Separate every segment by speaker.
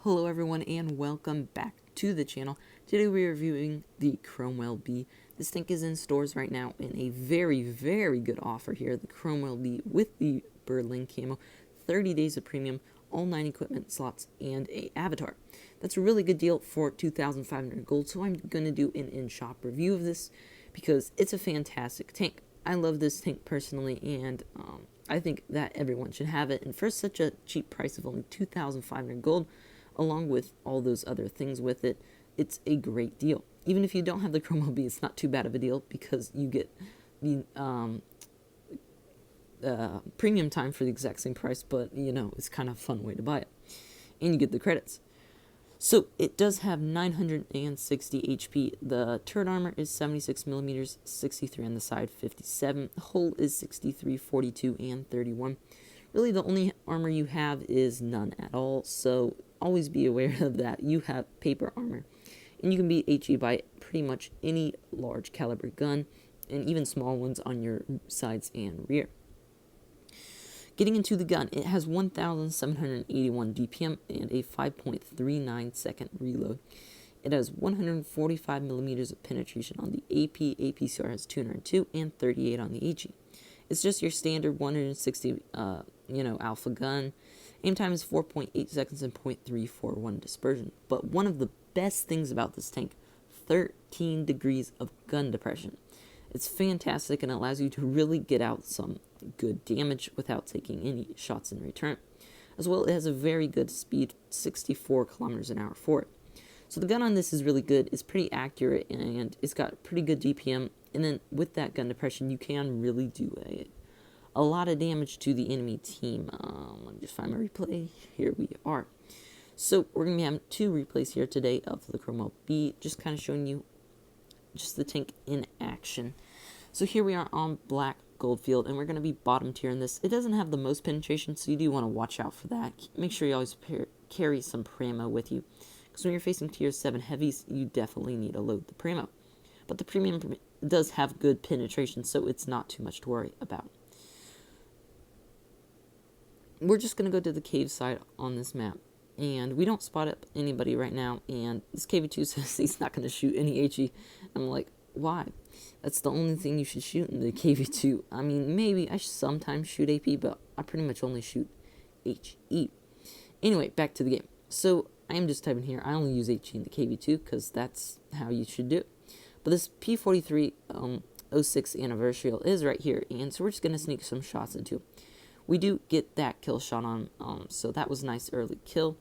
Speaker 1: Hello everyone and welcome back to the channel. Today we are reviewing the Cromwell B. This tank is in stores right now in a very good offer here. The Cromwell B with the Berlin camo, 30 days of premium, all 9 equipment slots, and a avatar. That's a really good deal for 2,500 gold, so I'm going to do an in-shop review of this because it's a fantastic tank. I love this tank personally, and I think that everyone should have it. And for such a cheap price of only 2,500 gold, along with all those other things with it, it's a great deal. Even if you don't have the Cromwell B, it's not too bad of a deal because you get the premium time for the exact same price, but you know, it's kind of a fun way to buy it. And you get the credits. So it does have 960 HP. The turret armor is 76 millimeters, 63 on the side, 57. The hull is 63, 42, and 31. Really, the only armor you have is none at all, so always be aware of that. You have paper armor, and you can beat HE by pretty much any large caliber gun, and even small ones on your sides and rear. Getting into the gun, it has 1,781 DPM and a 5.39 second reload. It has 145 millimeters of penetration on the AP. APCR has 202 and 38 on the HE. It's just your standard 160, alpha gun. Aim time is 4.8 seconds and 0.341 dispersion. But one of the best things about this tank, 13 degrees of gun depression. It's fantastic and allows you to really get out some good damage without taking any shots in return. As well, it has a very good speed, 64 kilometers an hour for it. So the gun on this is really good. It's pretty accurate and it's got pretty good DPM. And then with that gun depression, you can really do a lot of damage to the enemy team. Let me just find my replay. Here we are. So we're going to be having 2 replays here today of the Cromwell B, just kind of showing you just the tank in action. So here we are on Black Goldfield, and we're going to be bottom tier in this. It doesn't have the most penetration, so you do want to watch out for that. Make sure you always carry some Primo with you, because when you're facing tier 7 heavies, you definitely need to load the Primo. But the premium does have good penetration, so it's not too much to worry about. We're just going to go to the cave side on this map, and we don't spot up anybody right now, and this KV2 says he's not going to shoot any HE. I'm like, why? That's the only thing you should shoot in the KV2. I mean, maybe I sometimes shoot AP, but I pretty much only shoot HE. Anyway, back to the game. So I am just typing here, I only use HE in the KV2 because that's how you should do it. But this P43 06 anniversary is right here, and so we're just going to sneak some shots into it. We do get that kill shot on, so that was a nice early kill.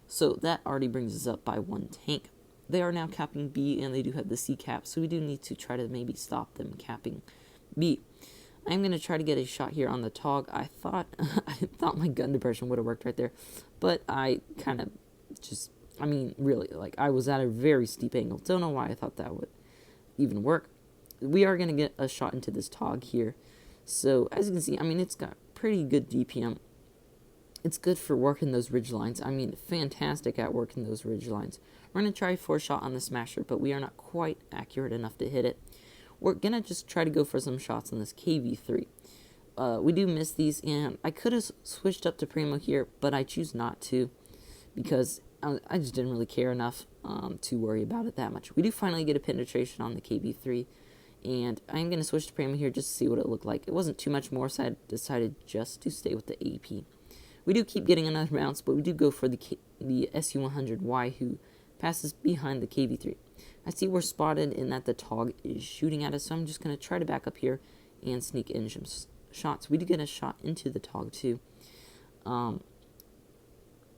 Speaker 1: So that already brings us up by 1 tank. They are now capping B, and they do have the C cap, so we do need to try to maybe stop them capping B. I'm going to try to get a shot here on the TOG. I thought my gun depression would have worked right there, but I kind of just, really, like, I was at a very steep angle. Don't know why I thought that would even work. We are going to get a shot into this TOG here. So, as you can see, it's got pretty good DPM. It's good for working those ridge lines. Fantastic at working those ridge lines. We're going to try 4-shot on the Smasher, but we are not quite accurate enough to hit it. We're going to just try to go for some shots on this KV3. We do miss these, and I could have switched up to Primo here, but I choose not to because I just didn't really care enough to worry about it that much. We do finally get a penetration on the KV3, and I'm going to switch to Primo here just to see what it looked like. It wasn't too much more, so I decided just to stay with the AP. We do keep getting another bounce, but we do go for the SU-100Y, who passes behind the KV3. I see we're spotted and that the TOG is shooting at us, so I'm just going to try to back up here and sneak in some shots. We do get a shot into the TOG too,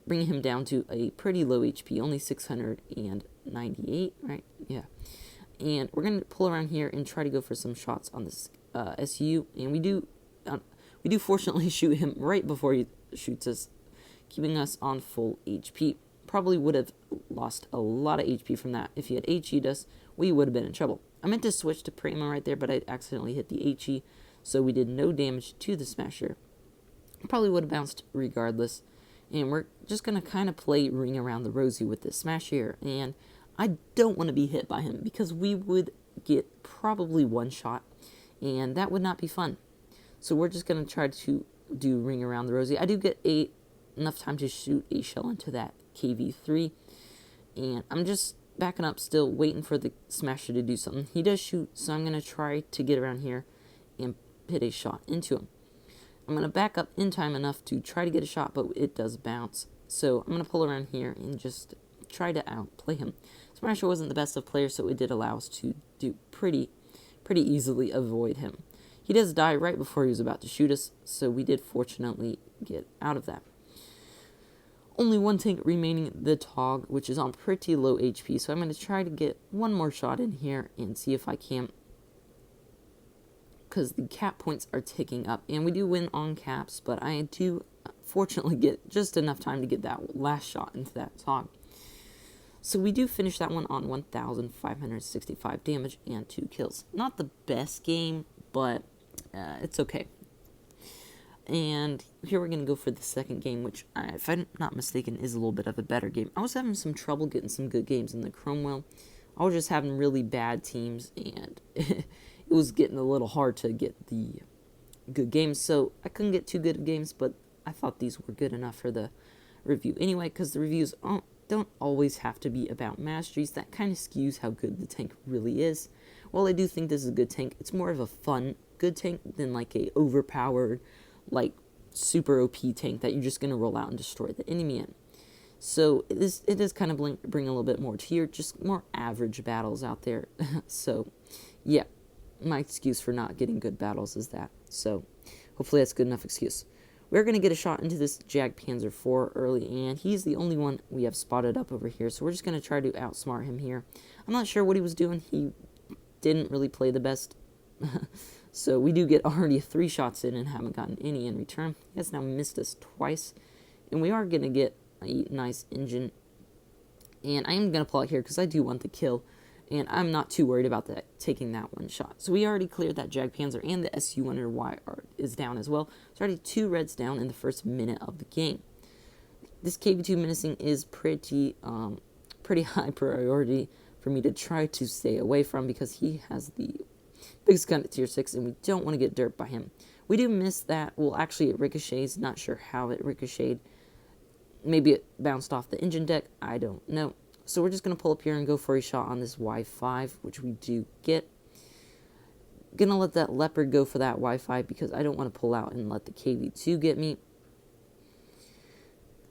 Speaker 1: bringing him down to a pretty low HP, only 698, right? Yeah. And we're going to pull around here and try to go for some shots on this SU, and we do fortunately shoot him right before he shoots us, keeping us on full HP. Probably would have lost a lot of HP from that. If he had HE'd us, we would have been in trouble. I meant to switch to Primo right there, but I accidentally hit the HE, so we did no damage to the Smasher. Probably would have bounced regardless. And we're just going to kind of play ring around the rosy with this Smasher here. And I don't want to be hit by him because we would get probably 1 shot, and that would not be fun. So we're just going to try to do ring around the rosy. I do get enough time to shoot a shell into that KV3. And I'm just backing up still, waiting for the smasher to do something. He does shoot, so I'm going to try to get around here and hit a shot into him. I'm going to back up in time enough to try to get a shot, but it does bounce. So I'm going to pull around here and just try to outplay him. Smasher wasn't the best of players, so it did allow us to do pretty easily avoid him. He does die right before he was about to shoot us, so we did fortunately get out of that. Only one tank remaining, the Tog, which is on pretty low HP, so I'm going to try to get one more shot in here and see if I can, because the cap points are ticking up, and we do win on caps, but I do fortunately get just enough time to get that last shot into that Tog. So we do finish that one on 1,565 damage and 2 kills. Not the best game, but it's okay. And here we're going to go for the second game, which, if I'm not mistaken, is a little bit of a better game. I was having some trouble getting some good games in the Cromwell. I was just having really bad teams, and it was getting a little hard to get the good games. So I couldn't get too good games, but I thought these were good enough for the review. Anyway, because the reviews don't always have to be about masteries. That kind of skews how good the tank really is. While I do think this is a good tank, it's more of a fun, good tank than like a overpowered, like super OP tank that you're just going to roll out and destroy the enemy in. So it does kind of bring a little bit more to your just more average battles out there. So yeah, my excuse for not getting good battles is that. So hopefully that's good enough excuse. We're going to get a shot into this Jag Panzer IV early, and he's the only one we have spotted up over here, so we're just going to try to outsmart him here. I'm not sure what he was doing. He didn't really play the best. So we do get already 3 shots in and haven't gotten any in return. He has now missed us twice, and we are going to get a nice engine. And I am going to pull out here because I do want the kill, and I'm not too worried about that taking that one shot. So we already cleared that Jag Panzer, and the SU-100Y is down as well. It's already 2 reds down in the first minute of the game. This KV2 menacing is pretty high priority for me to try to stay away from, because he has the biggest gun at tier 6, and we don't want to get derped by him. We do miss that. Well, actually, it ricochets. Not sure how it ricocheted. Maybe it bounced off the engine deck. I don't know. So we're just going to pull up here and go for a shot on this Y5, which we do get. Gonna let that Leopard go for that Y5 because I don't want to pull out and let the KV2 get me.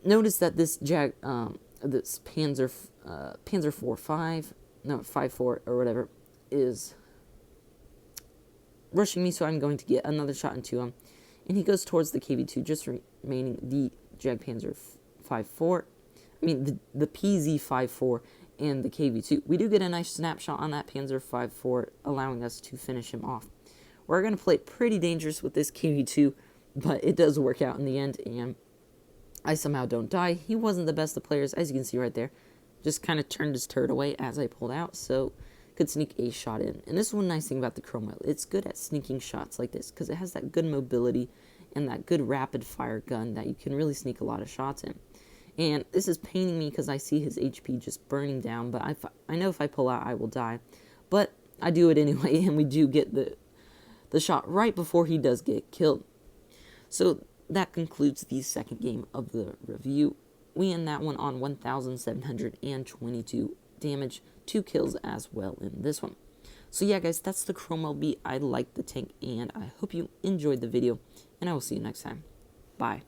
Speaker 1: Notice that this this Panzer 5.4 or whatever is rushing me, so I'm going to get another shot into him, and he goes towards the KV2, just remaining the Jag Panzer 5.4. I mean the PZ 5.4 and the KV2. We do get a nice snapshot on that Panzer 5.4, allowing us to finish him off. We're going to play pretty dangerous with this KV2, but it does work out in the end, and I somehow don't die. He wasn't the best of players, as you can see right there. Just kind of turned his turret away as I pulled out, so could sneak a shot in. And this is one nice thing about the Cromwell. It's good at sneaking shots like this, because it has that good mobility and that good rapid fire gun that you can really sneak a lot of shots in. And this is paining me because I see his HP just burning down, but I know if I pull out I will die. But I do it anyway, and we do get the shot right before he does get killed. So that concludes the second game of the review. We end that one on 1,722 damage, 2 kills as well in this one. So yeah, guys, that's the Cromwell B. I like the tank, and I hope you enjoyed the video, and I will see you next time. Bye.